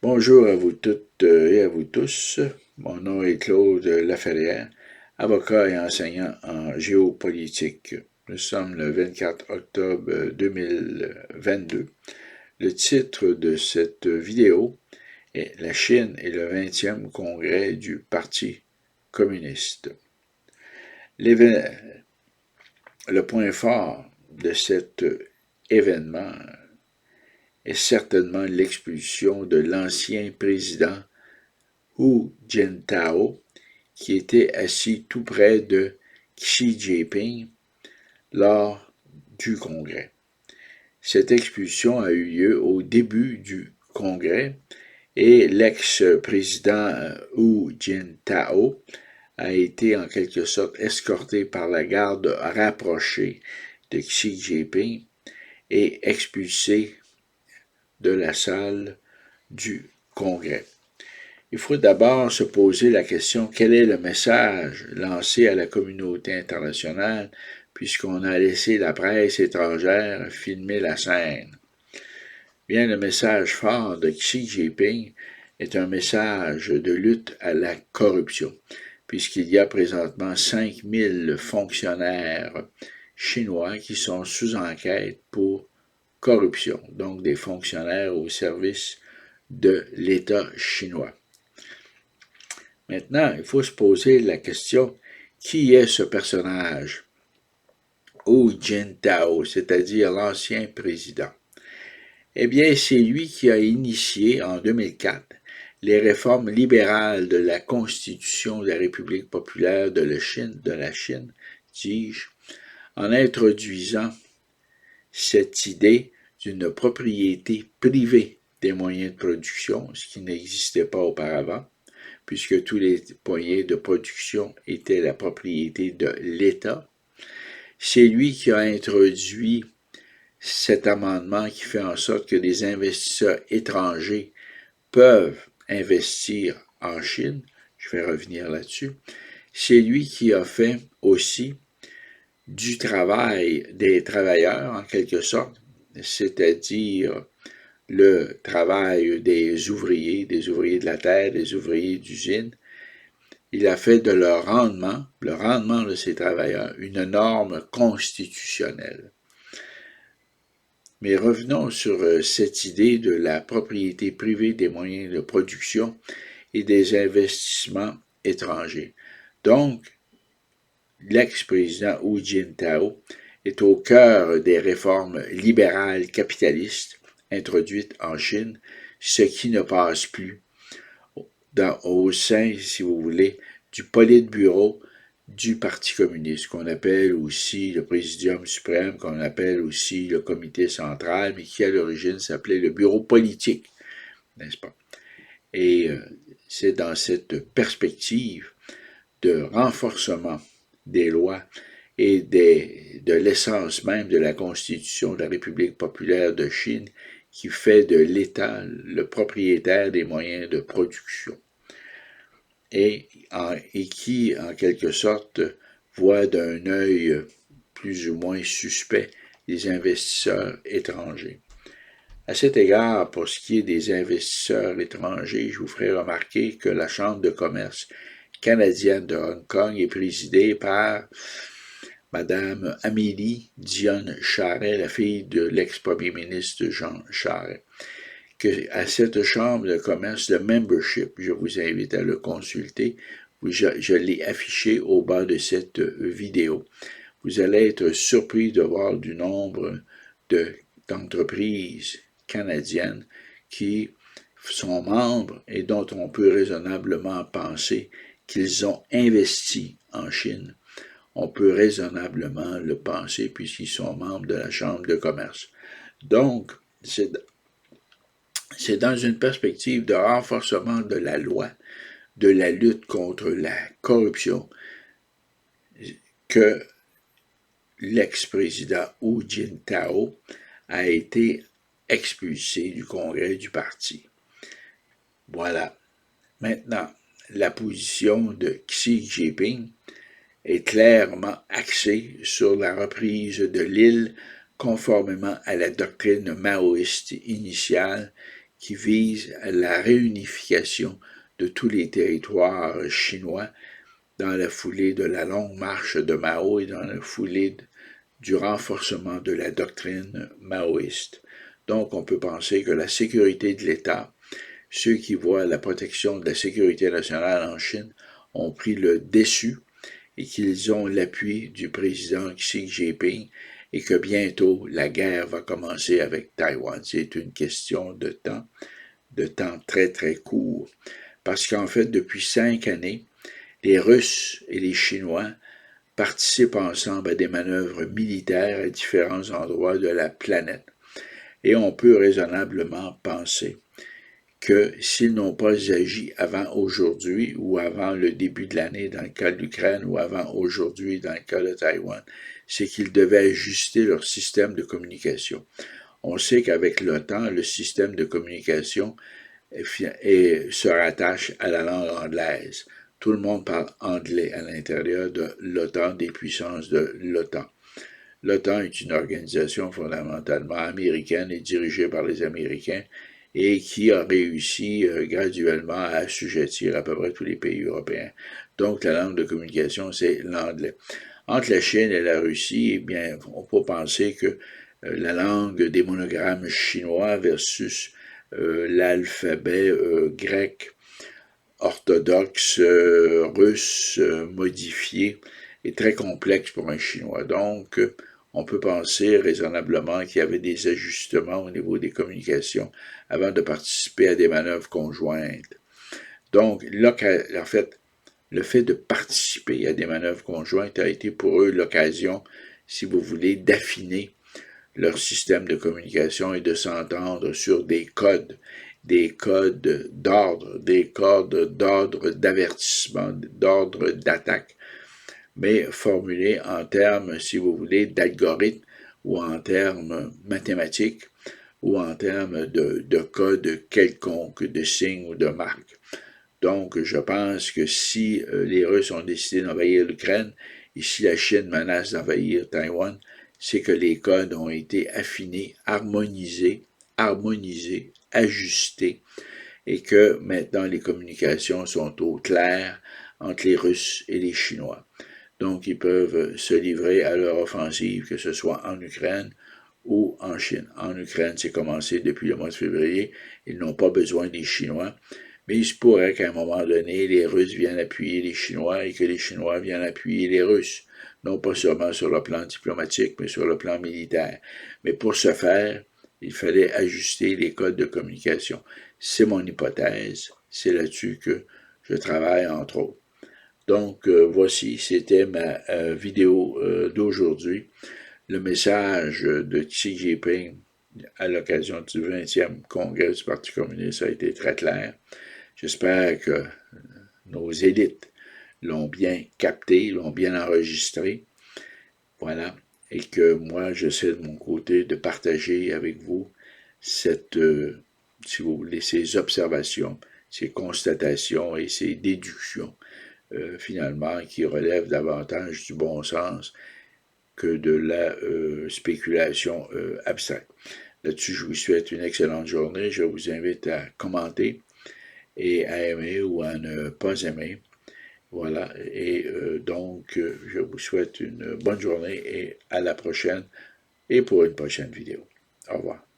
Bonjour à vous toutes et à vous tous. Mon nom est Claude Laferrière, avocat et enseignant en géopolitique. Nous sommes le 24 octobre 2022. Le titre de cette vidéo est La Chine et le 20e congrès du Parti communiste. Le point fort de cet événement est certainement l'expulsion de l'ancien président Hu Jintao, qui était assis tout près de Xi Jinping lors du congrès. Cette expulsion a eu lieu au début du congrès et l'ex-président Hu Jintao a été en quelque sorte escorté par la garde rapprochée de Xi Jinping et expulsé de la salle du congrès. Il faut d'abord se poser la question, quel est le message lancé à la communauté internationale puisqu'on a laissé la presse étrangère filmer la scène? Bien, le message fort de Xi Jinping est un message de lutte à la corruption, puisqu'il y a présentement 5000 fonctionnaires chinois qui sont sous enquête pour corruption, donc des fonctionnaires au service de l'État chinois. Maintenant, il faut se poser la question, qui est ce personnage? Hu Jintao, c'est-à-dire l'ancien président. Eh bien, c'est lui qui a initié en 2004 les réformes libérales de la Constitution de la République populaire de la Chine, dis-je, en introduisant cette idée d'une propriété privée des moyens de production, ce qui n'existait pas auparavant, puisque tous les moyens de production étaient la propriété de l'État. C'est lui qui a introduit cet amendement qui fait en sorte que des investisseurs étrangers peuvent investir en Chine. Je vais revenir là-dessus. C'est lui qui a fait aussi du travail des travailleurs, en quelque sorte, c'est-à-dire le travail des ouvriers de la terre, des ouvriers d'usine. Il a fait de leur rendement, le rendement de ces travailleurs, une norme constitutionnelle. Mais revenons sur cette idée de la propriété privée des moyens de production et des investissements étrangers. Donc, l'ex-président Hu Jintao est au cœur des réformes libérales capitalistes introduites en Chine, ce qui ne passe plus au sein, si vous voulez, du Politburo du Parti communiste, qu'on appelle aussi le Présidium suprême, qu'on appelle aussi le Comité central, mais qui à l'origine s'appelait le Bureau politique, n'est-ce pas? Et c'est dans cette perspective de renforcement des lois et de l'essence même de la Constitution de la République populaire de Chine qui fait de l'État le propriétaire des moyens de production et qui, en quelque sorte, voit d'un œil plus ou moins suspect les investisseurs étrangers. À cet égard, pour ce qui est des investisseurs étrangers, je vous ferai remarquer que la Chambre de commerce canadienne de Hong Kong est présidée par Madame Amélie Dionne Charest, la fille de l'ex-premier ministre Jean Charest. À cette chambre de commerce, le membership, je vous invite à le consulter, je l'ai affiché au bas de cette vidéo. Vous allez être surpris de voir du nombre d'entreprises canadiennes qui sont membres et dont on peut raisonnablement penser qu'ils ont investi en Chine. On peut raisonnablement le penser puisqu'ils sont membres de la Chambre de commerce. Donc, c'est dans une perspective de renforcement de la loi, de la lutte contre la corruption, que l'ex-président Hu Jintao a été expulsé du congrès du parti. Voilà. Maintenant, la position de Xi Jinping est clairement axée sur la reprise de l'île conformément à la doctrine maoïste initiale qui vise à la réunification de tous les territoires chinois dans la foulée de la longue marche de Mao et dans la foulée du renforcement de la doctrine maoïste. Donc, on peut penser que la sécurité de l'État, ceux qui voient la protection de la sécurité nationale en Chine, ont pris le dessus et qu'ils ont l'appui du président Xi Jinping et que bientôt la guerre va commencer avec Taïwan. C'est une question de temps très très court. Parce qu'en fait, depuis 5 années, les Russes et les Chinois participent ensemble à des manœuvres militaires à différents endroits de la planète. Et on peut raisonnablement penser que s'ils n'ont pas agi avant aujourd'hui ou avant le début de l'année dans le cas de l'Ukraine ou avant aujourd'hui dans le cas de Taïwan, c'est qu'ils devaient ajuster leur système de communication. On sait qu'avec l'OTAN, le système de communication se rattache à la langue anglaise. Tout le monde parle anglais à l'intérieur de l'OTAN, des puissances de l'OTAN. L'OTAN est une organisation fondamentalement américaine et dirigée par les Américains et qui a réussi graduellement à assujettir à peu près tous les pays européens. Donc la langue de communication, c'est l'anglais. Entre la Chine et la Russie, eh bien, on peut penser que la langue des monogrammes chinois versus l'alphabet grec orthodoxe russe modifié est très complexe pour un Chinois. Donc, on peut penser raisonnablement qu'il y avait des ajustements au niveau des communications avant de participer à des manœuvres conjointes. Donc, là, en fait, le fait de participer à des manœuvres conjointes a été pour eux l'occasion, si vous voulez, d'affiner leur système de communication et de s'entendre sur des codes d'ordre, des codes d'ordre d'avertissement, d'ordre d'attaque, mais formulés en termes, si vous voulez, d'algorithmes ou en termes mathématiques ou en termes de codes quelconques, de signes ou de marques. Donc, je pense que si les Russes ont décidé d'envahir l'Ukraine et si la Chine menace d'envahir Taïwan, c'est que les codes ont été affinés, harmonisés, ajustés, et que maintenant les communications sont au clair entre les Russes et les Chinois. Donc, ils peuvent se livrer à leur offensive, que ce soit en Ukraine ou en Chine. En Ukraine, c'est commencé depuis le mois de février. Ils n'ont pas besoin des Chinois. Mais il se pourrait qu'à un moment donné, les Russes viennent appuyer les Chinois et que les Chinois viennent appuyer les Russes. Non pas seulement sur le plan diplomatique, mais sur le plan militaire. Mais pour ce faire, il fallait ajuster les codes de communication. C'est mon hypothèse. C'est là-dessus que je travaille, entre autres. Donc, voici, c'était ma vidéo d'aujourd'hui. Le message de Xi Jinping à l'occasion du 20e congrès du Parti communiste a été très clair. J'espère que nos élites l'ont bien capté, l'ont bien enregistré. Voilà. Et que moi, j'essaie de mon côté de partager avec vous cette, si vous voulez, ces observations, ces constatations et ces déductions, finalement, qui relèvent davantage du bon sens que de la spéculation abstraite. Là-dessus, je vous souhaite une excellente journée. Je vous invite à commenter et à aimer ou à ne pas aimer. Voilà, et donc, je vous souhaite une bonne journée et à la prochaine et pour une prochaine vidéo. Au revoir.